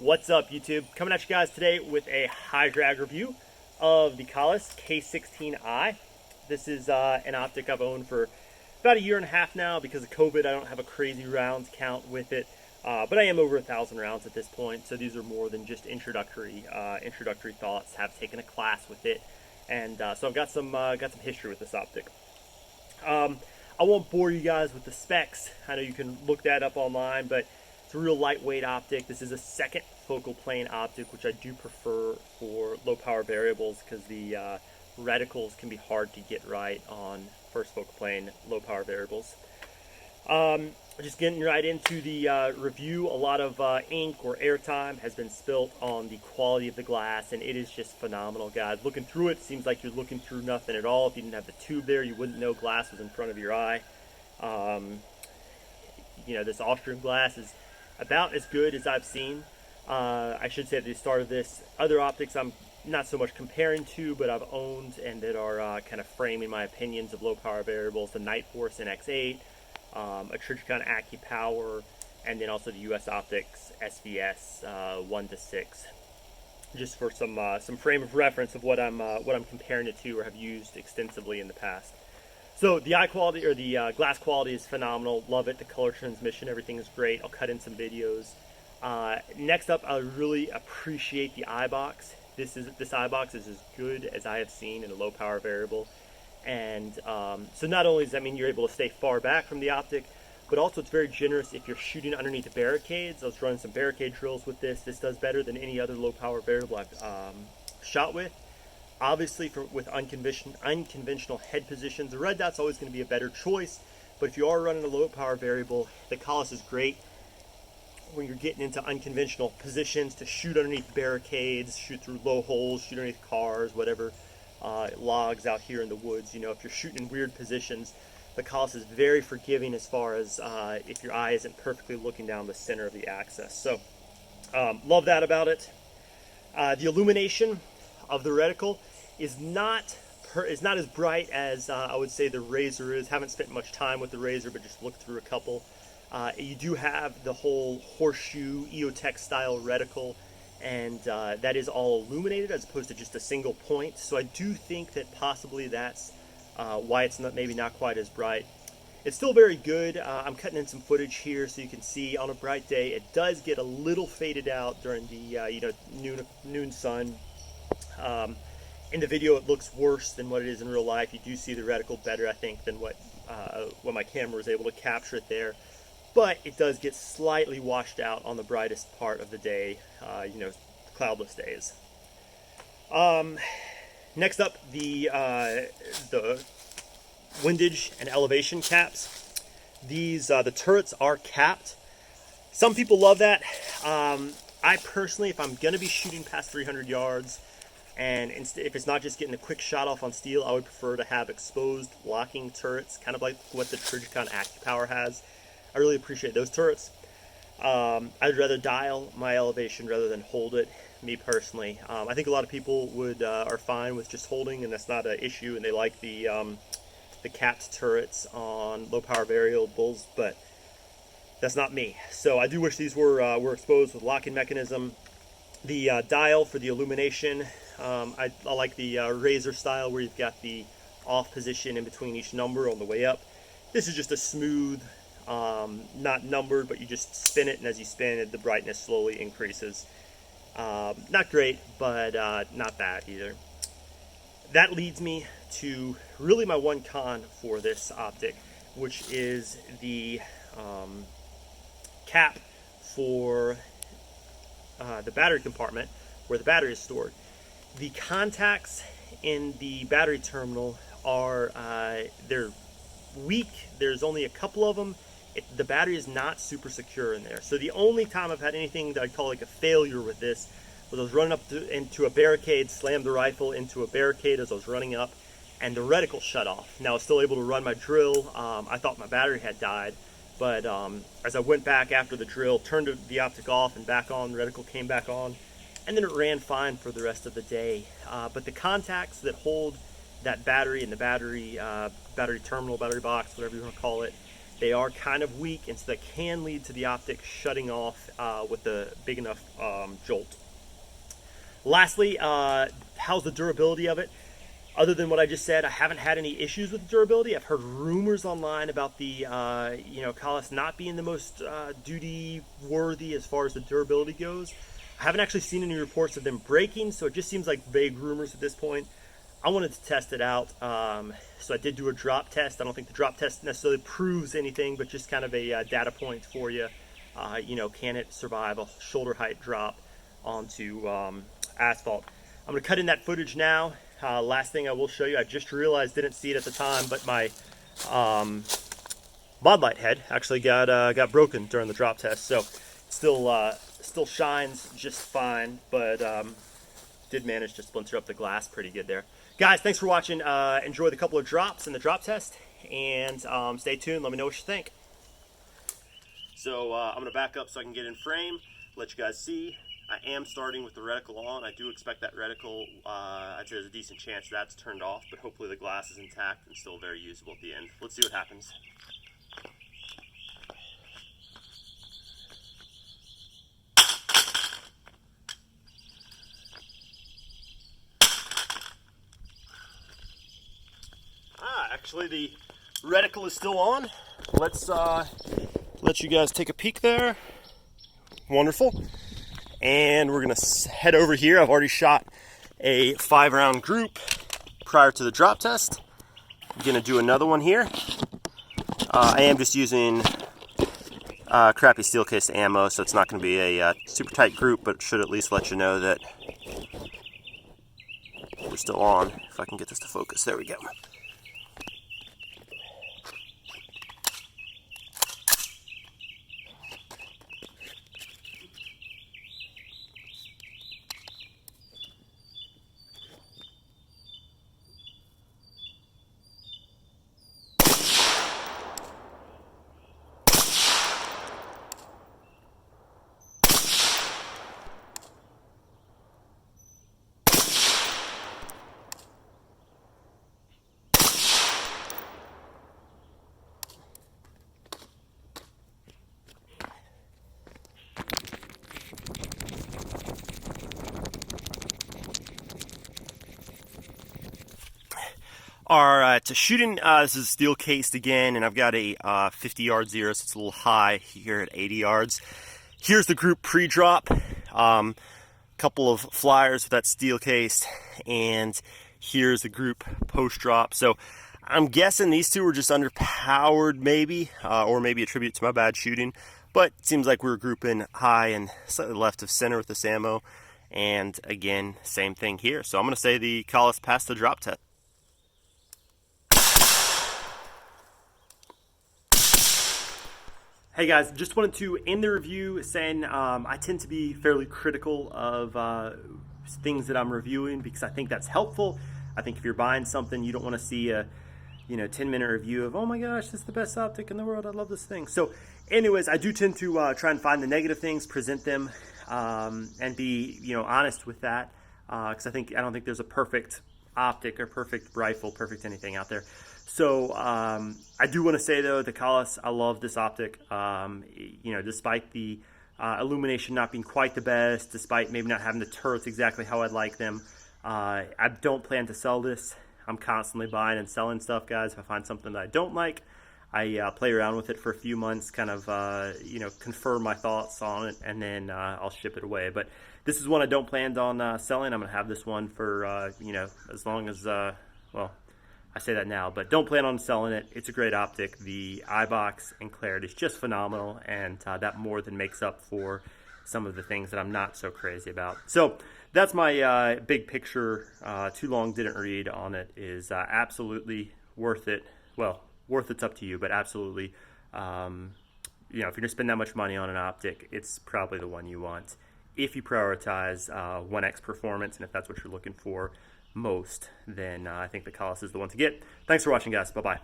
What's up, YouTube? Coming at you guys today with a high drag review of the Kahles K16i. This is an optic I've owned for about a year and a half now. Because of COVID, I don't have a crazy rounds count with it, but I am over 1,000 rounds at this point. So these are more than just introductory thoughts. Have taken a class with it, and so I've got some history with this optic. I won't bore you guys with the specs. I know you can look that up online, but it's a real lightweight optic. This is a second focal plane optic, which I do prefer for low power variables because the reticles can be hard to get right on first focal plane low power variables. Just getting right into the review, a lot of ink or airtime has been spilt on the quality of the glass, and it is just phenomenal, guys. Looking through it seems like you're looking through nothing at all. If you didn't have the tube there, you wouldn't know glass was in front of your eye. This Austrian glass is about as good as I've seen. I should say at the start of this, other optics I'm not so much comparing to, but I've owned and that are kind of framing my opinions of low power variables: the Nightforce NX8, a Trijicon AccuPower, and then also the US Optics SVS 1-6. Just for some frame of reference of what I'm comparing it to or have used extensively in the past. So the eye quality, or the glass quality, is phenomenal. Love it. The color transmission, everything is great. I'll cut in some videos. Next up, I really appreciate the eye box. This eye box is as good as I have seen in a low power variable. And so not only does that mean you're able to stay far back from the optic, but also it's very generous if you're shooting underneath the barricades. I was running some barricade drills with this. This does better than any other low power variable I've shot with. Obviously, with unconventional head positions, the red dot's always going to be a better choice. But if you are running a low power variable, the Kahles is great when you're getting into unconventional positions to shoot underneath barricades, shoot through low holes, shoot underneath cars, whatever, logs out here in the woods. If you're shooting in weird positions, the Kahles is very forgiving as far as if your eye isn't perfectly looking down the center of the axis. So, love that about it. The illumination of the reticle is not as bright as I would say the Razor is. Haven't spent much time with the Razor, but just looked through a couple. You do have the whole horseshoe EOTech style reticle, and that is all illuminated as opposed to just a single point. So I do think that possibly that's why it's maybe not quite as bright. It's still very good. I'm cutting in some footage here so you can see on a bright day it does get a little faded out during the noon sun. In the video it looks worse than what it is in real life. You do see the reticle better, I think, than what my camera was able to capture it there. But it does get slightly washed out on the brightest part of the day, cloudless days. Next up, the windage and elevation caps. These the turrets are capped. Some people love that. I personally, if I'm gonna be shooting past 300 yards, and if it's not just getting a quick shot off on steel, I would prefer to have exposed locking turrets, kind of like what the Trijicon AccuPower has. I really appreciate those turrets. I'd rather dial my elevation rather than hold it, me personally. I think a lot of people are fine with just holding, and that's not an issue, and they like the capped turrets on low power variables, but that's not me. So I do wish these were exposed with locking mechanism. The dial for the illumination, I like the Razor style where you've got the off position in between each number on the way up. This is just a smooth, not numbered, but you just spin it, and as you spin it, the brightness slowly increases. Not great, but not bad either. That leads me to really my one con for this optic, which is the cap for the battery compartment where the battery is stored. The contacts in the battery terminal are they're weak. There's only a couple of them. The battery is not super secure in there. So the only time I've had anything that I'd call like a failure with this was I was running up into a barricade, slammed the rifle into a barricade as I was running up, and the reticle shut off. Now I was still able to run my drill. I thought my battery had died, but as I went back after the drill, turned the optic off and back on, the reticle came back on, and then it ran fine for the rest of the day. But the contacts that hold that battery and the battery terminal, battery box, whatever you want to call it, they are kind of weak, and so that can lead to the optic shutting off with a big enough jolt. Lastly, how's the durability of it? Other than what I just said, I haven't had any issues with the durability. I've heard rumors online about the Kahles not being the most duty worthy as far as the durability goes. I haven't actually seen any reports of them breaking, so it just seems like vague rumors at this point. I wanted to test it out, so I did do a drop test. I don't think the drop test necessarily proves anything, but just kind of a data point for you. Can it survive a shoulder height drop onto asphalt? I'm going to cut in that footage now. Last thing I will show you, I just realized, didn't see it at the time, but my mod light head actually got broken during the drop test, so still shines just fine, but did manage to splinter up the glass pretty good there. Guys, thanks for watching. Enjoy the couple of drops in the drop test, and stay tuned. Let me know what you think. So I'm going to back up so I can get in frame, let you guys see. I am starting with the reticle on. I do expect that reticle, I'd say there's a decent chance that's turned off, but hopefully the glass is intact and still very usable at the end. Let's see what happens. Actually the reticle is still on. Let's let you guys take a peek there. Wonderful. And we're gonna head over here. I've already shot a 5-round group prior to the drop test. I'm gonna do another one here. I am just using crappy steel case ammo, so it's not gonna be a super tight group, but it should at least let you know that we're still on. If I can get this to focus, there we go. Alright, so shooting, this is steel cased again, and I've got a 50-yard zero, so it's a little high here at 80 yards. Here's the group pre-drop, couple of flyers with that steel cased, and here's the group post-drop. So I'm guessing these two were just underpowered maybe, or maybe a tribute to my bad shooting, but it seems like we were grouping high and slightly left of center with this ammo, and again, same thing here. So I'm going to say the Kahles passed the drop test. Hey guys, just wanted to end the review saying I tend to be fairly critical of things that I'm reviewing because I think that's helpful. I think if you're buying something, you don't want to see a 10-minute review of, oh my gosh, this is the best optic in the world, I love this thing. So anyways, I do tend to try and find the negative things, present them, and be honest with that because I don't think there's a perfect optic or perfect rifle, perfect anything out there. So I do want to say though, the Kahles, I love this optic. Despite the illumination not being quite the best, despite maybe not having the turrets exactly how I'd like them, I don't plan to sell this. I'm constantly buying and selling stuff, guys. If I find something that I don't like, I play around with it for a few months, kind of confirm my thoughts on it, and then I'll ship it away. But this is one I don't plan on selling. I'm gonna have this one for as long as well, I say that now, but don't plan on selling it. It's a great optic. The eye box and clarity is just phenomenal, and that more than makes up for some of the things that I'm not so crazy about. So that's my big picture. Too long didn't read on it is absolutely worth it. Well, worth it's up to you, but absolutely, if you're gonna spend that much money on an optic, it's probably the one you want. If you prioritize 1x performance, and if that's what you're looking for most, then I think the Kahles is the one to get. Thanks for watching, guys. Bye-bye.